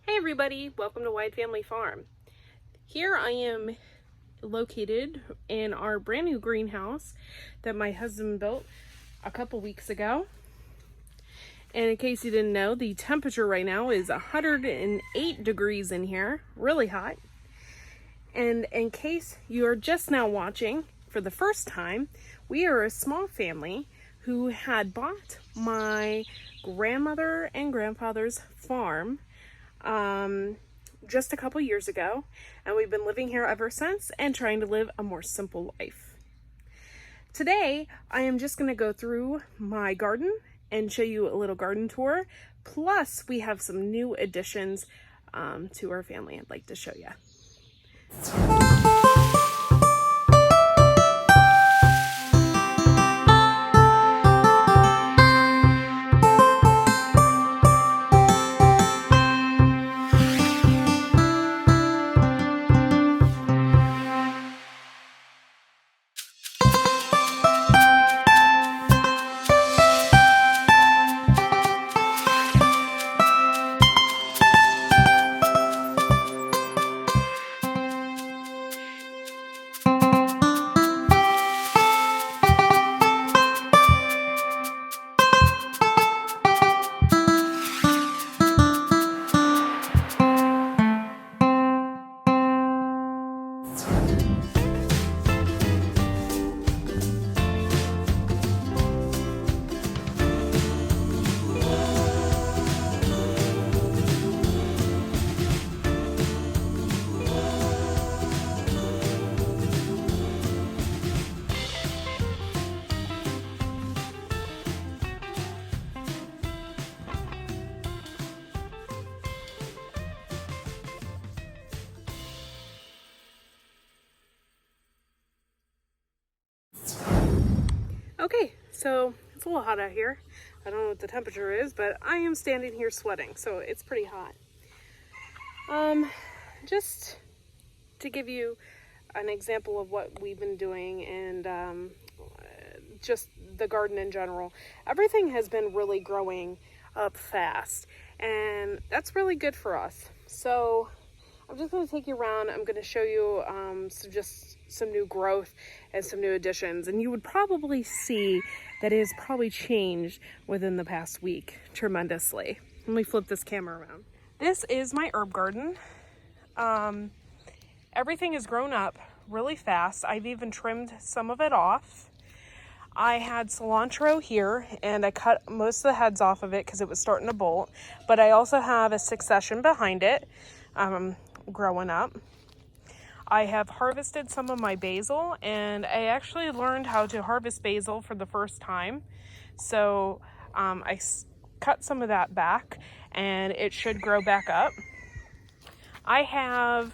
Hey everybody, welcome to Wide Family Farm. Here I am located in our brand new greenhouse that my husband built a couple weeks ago. And in case you didn't know, the temperature right now is 108 degrees in here, really hot. And in case you are just now watching for the first time, we are a small family who had bought my grandmother and grandfather's farm just a couple years ago, and we've been living here ever since and trying to live a more simple life. Today, I am just going to go through my garden and show you a little garden tour. Plus, we have some new additions to our family I'd like to show you. Okay, so it's a little hot out here. I don't know what the temperature is, but I am standing here sweating, so it's pretty hot. Just to give you an example of what we've been doing and just the garden in general, everything has been really growing up fast, and that's really good for us. So I'm just going to take you around. I'm going to show you some new growth and some new additions, and you would probably see that it has probably changed within the past week tremendously. Let me flip this camera around. This is my herb garden. Everything has grown up really fast. I've even trimmed some of it off. I had cilantro here, and I cut most of the heads off of it because it was starting to bolt, but I also have a succession behind it growing up. I have harvested some of my basil, and I actually learned how to harvest basil for the first time. So I cut some of that back, and it should grow back up. I have,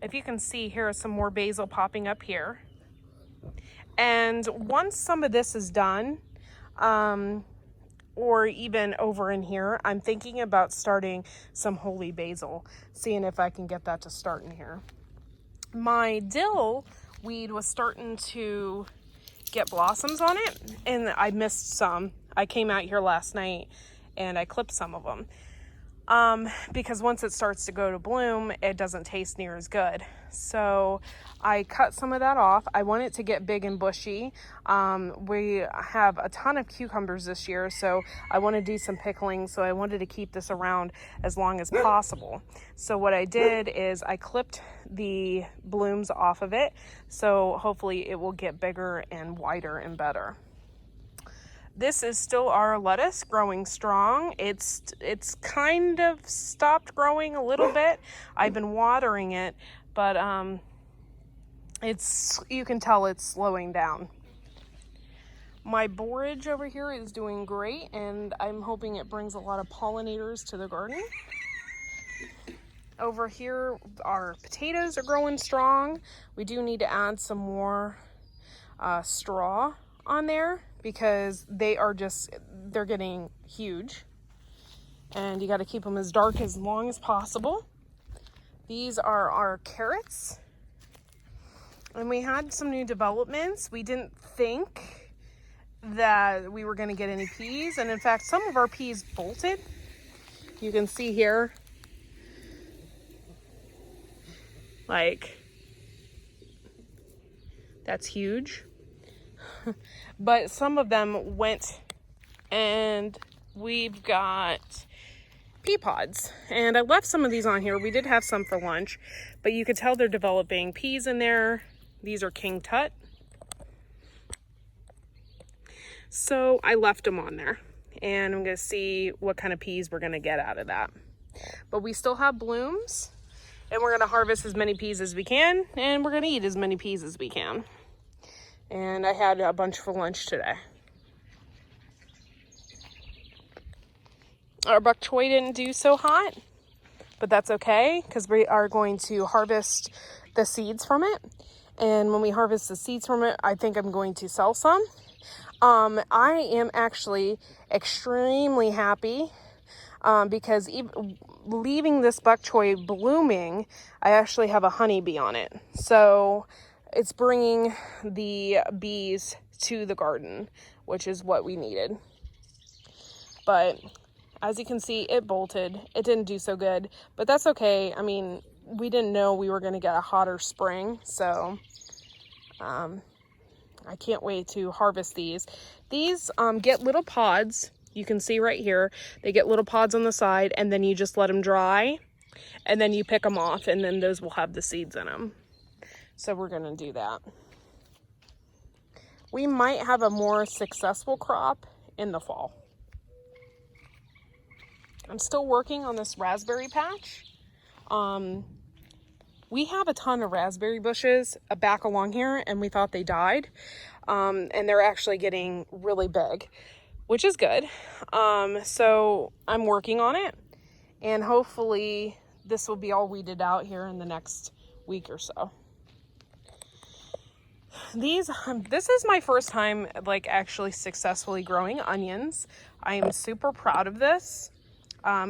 if you can see, here are some more basil popping up here. And once some of this is done, or even over in here, I'm thinking about starting some holy basil, seeing if I can get that to start in here. My dill weed was starting to get blossoms on it, and I missed some. I came out here last night and I clipped some of them because once it starts to go to bloom, it doesn't taste near as good. So I cut some of that off. I want it to get big and bushy. We have a ton of cucumbers this year, so I want to do some pickling, so I wanted to keep this around as long as possible. So what I did is I clipped the blooms off of it, so hopefully it will get bigger and wider and better. This is still our lettuce, growing strong. It's kind of stopped growing a little bit. I've been watering it, but you can tell it's slowing down. My borage over here is doing great, and I'm hoping it brings a lot of pollinators to the garden. Over here, our potatoes are growing strong. We do need to add some more straw on there because they're getting huge, and you got to keep them as dark as long as possible. These are our carrots, and we had some new developments. We didn't think that we were going to get any peas, and in fact some of our peas bolted. You can see here Like, that's huge. But some of them went, and we've got pea pods. And I left some of these on here. We did have some for lunch, but you could tell they're developing peas in there. These are King Tut. So I left them on there, and I'm going to see what kind of peas we're going to get out of that. But we still have blooms, and we're going to harvest as many peas as we can, and we're going to eat as many peas as we can. And I had a bunch for lunch today. Our bok choy didn't do so hot, but that's okay, because we are going to harvest the seeds from it. And when we harvest the seeds from it, I think I'm going to sell some. I am actually extremely happy because even leaving this bok choy blooming, I actually have a honeybee on it. So it's bringing the bees to the garden, which is what we needed. But as you can see, it bolted. It didn't do so good, but that's okay. I mean, we didn't know we were going to get a hotter spring, so I can't wait to harvest these. These get little pods. You can see right here, they get little pods on the side, and then you just let them dry, and then you pick them off, and then those will have the seeds in them. So we're going to do that. We might have a more successful crop in the fall. I'm still working on this raspberry patch. We have a ton of raspberry bushes back along here, and we thought they died. And they're actually getting really big, which is good. So I'm working on it, and hopefully this will be all weeded out here in the next week or so. This is my first time like actually successfully growing onions. I am super proud of this.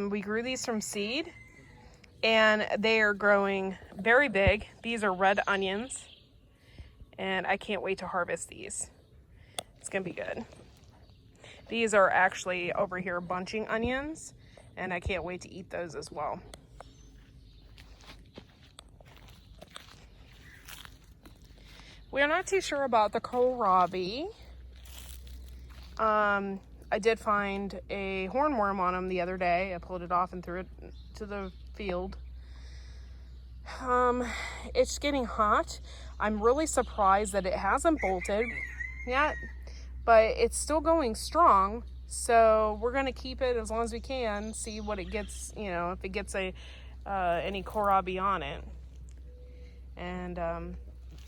We grew these from seed, and they are growing very big. These are red onions, and I can't wait to harvest these. It's gonna be good. These are actually over here bunching onions, and I can't wait to eat those as well. We're not too sure about the kohlrabi. I did find a hornworm on them the other day. I pulled it off and threw it to the field. It's getting hot. I'm really surprised that it hasn't bolted yet, but it's still going strong. So we're going to keep it as long as we can, see what it gets, you know, if it gets any kohlrabi on it. And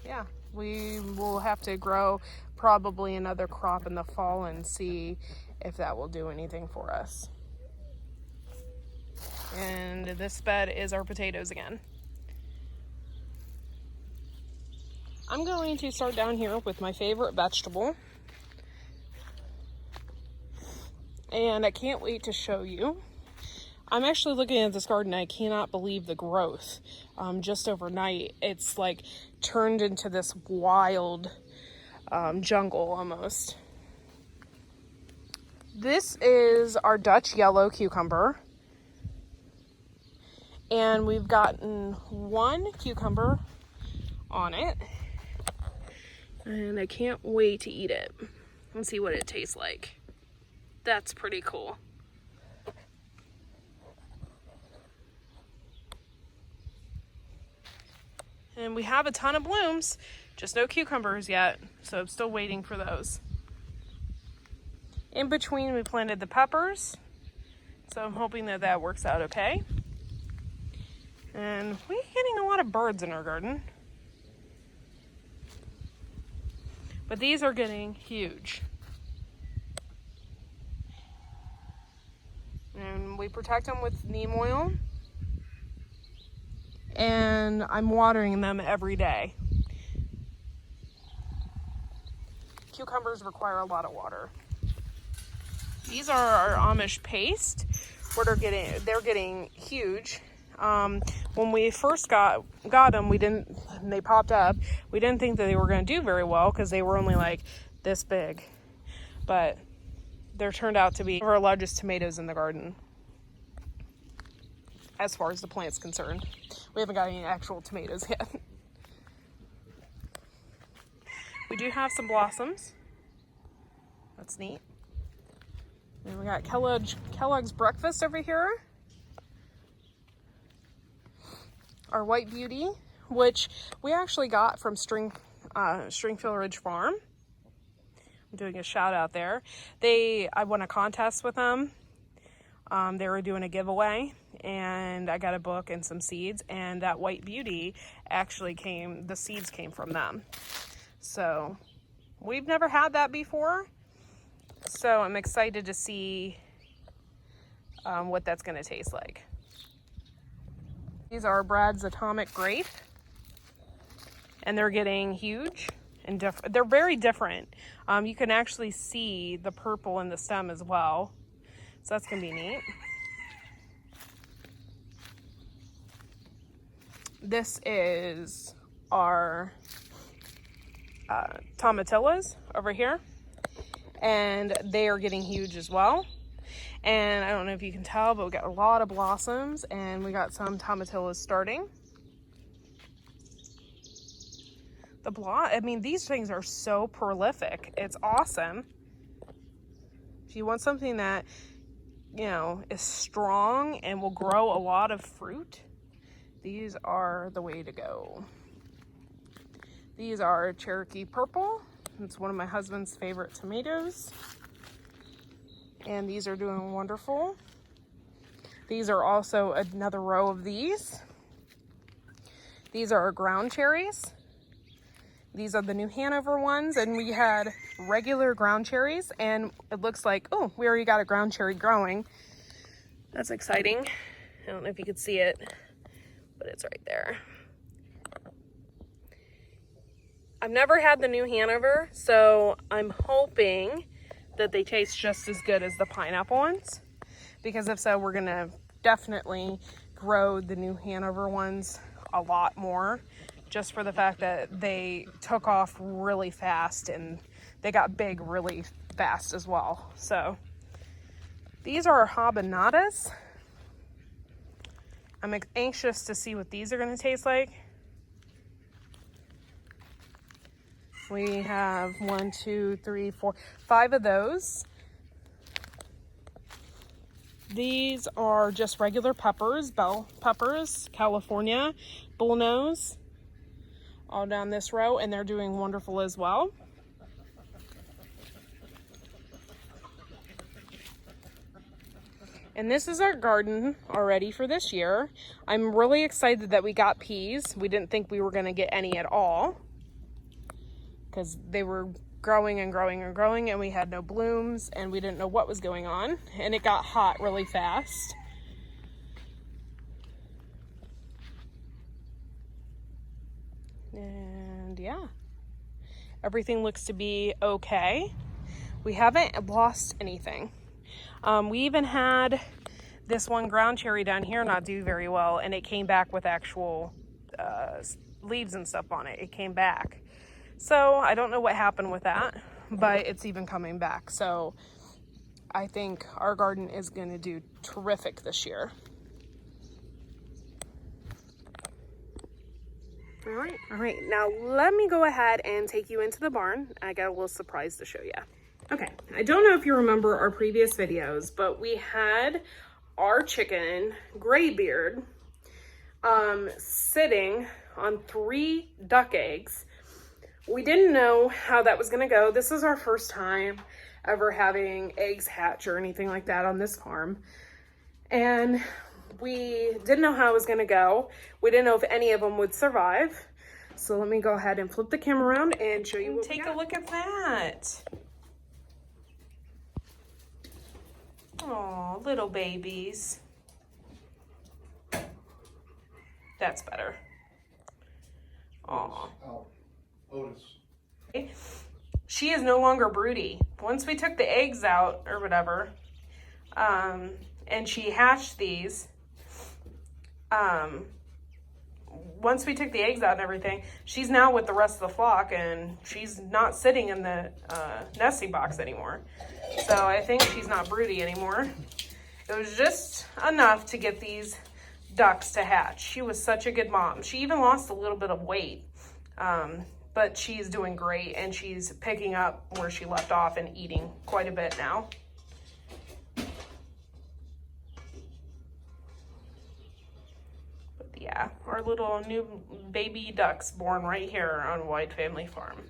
yeah, we will have to grow probably another crop in the fall and see if that will do anything for us. And this bed is our potatoes again. I'm going to start down here with my favorite vegetable. And I can't wait to show you. I'm actually looking at this garden. I cannot believe the growth. Just overnight, it's like turned into this wild jungle almost. This is our Dutch yellow cucumber. And we've gotten one cucumber on it. And I can't wait to eat it and see what it tastes like. That's pretty cool. And we have a ton of blooms, just no cucumbers yet, so I'm still waiting for those. In between, we planted the peppers, so I'm hoping that that works out okay. And we're getting a lot of birds in our garden. But these are getting huge. And we protect them with neem oil. And I'm watering them every day. Cucumbers require a lot of water. These are our Amish paste. They're getting huge. When we first got them, they popped up. We didn't think that they were going to do very well because they were only like this big. But they turned out to be our largest tomatoes in the garden, as far as the plant's concerned. We haven't got any actual tomatoes yet. We do have some blossoms. That's neat. And we got Kellogg's breakfast over here. Our white beauty, which we actually got from Stringfield Ridge Farm. I'm doing a shout out there. I won a contest with them. They were doing a giveaway, and I got a book and some seeds, and that white beauty actually the seeds came from them. So we've never had that before, so I'm excited to see what that's going to taste like. These are Brad's Atomic Grape, and they're getting huge and they're very different. You can actually see the purple in the stem as well, so that's going to be neat. This is our tomatillas over here, and they are getting huge as well. And I don't know if you can tell, but we got a lot of blossoms, and we got some tomatillas starting. I mean, these things are so prolific. It's awesome. If you want something that, you know, is strong and will grow a lot of fruit, these are the way to go. These are Cherokee Purple. It's one of my husband's favorite tomatoes. And these are doing wonderful. These are also another row of these. These are our ground cherries. These are the New Hanover ones, and we had regular ground cherries, and it looks like, oh, we already got a ground cherry growing. That's exciting. I don't know if you could see it, but it's right there. I've never had the New Hanover, so I'm hoping that they taste just as good as the pineapple ones, because if so, we're gonna definitely grow the New Hanover ones a lot more, just for the fact that they took off really fast and they got big really fast as well. So these are our habanadas. I'm anxious to see what these are going to taste like. We have 1, 2, 3, 4, 5 of those. These are just regular peppers, bell peppers, California, bullnose, all down this row, and they're doing wonderful as well. And this is our garden already for this year. I'm really excited that we got peas. We didn't think we were going to get any at all, because they were growing and growing and growing, and we had no blooms, and we didn't know what was going on, and it got hot really fast. And yeah, everything looks to be okay. We haven't lost anything. We even had this one ground cherry down here not do very well, and it came back with actual leaves and stuff on it. It came back. So I don't know what happened with that, but it's even coming back. So I think our garden is going to do terrific this year. All right, now let me go ahead and take you into the barn. I got a little surprise to show you. Okay, I don't know if you remember our previous videos, but we had our chicken, Graybeard, sitting on 3 duck eggs. We didn't know how that was gonna go. This is our first time ever having eggs hatch or anything like that on this farm. And we didn't know how it was gonna go. We didn't know if any of them would survive. So let me go ahead and flip the camera around and show you what we got. Take a look at that. Oh, little babies. That's better. Aw. Otis. She is no longer broody. Once we took the eggs out or whatever, and she hatched these, once we took the eggs out and everything, she's now with the rest of the flock, and she's not sitting in the nesting box anymore. So I think she's not broody anymore. It was just enough to get these ducks to hatch. She was such a good mom. She even lost a little bit of weight, but she's doing great, and she's picking up where she left off and eating quite a bit now. But yeah, our little new baby ducks born right here on Wide Family Farm.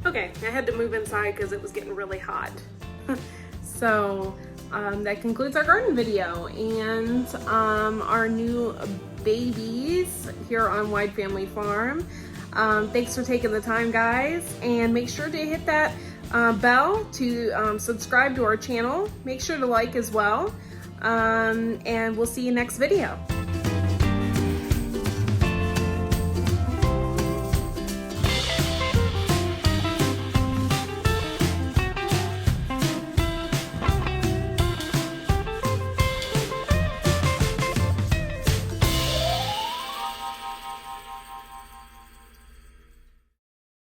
Okay, I had to move inside because it was getting really hot. So that concludes our garden video and our new babies here on Wide Family Farm. Thanks for taking the time, guys, and make sure to hit that bell to subscribe to our channel. Make sure to like as well, and we'll see you next video.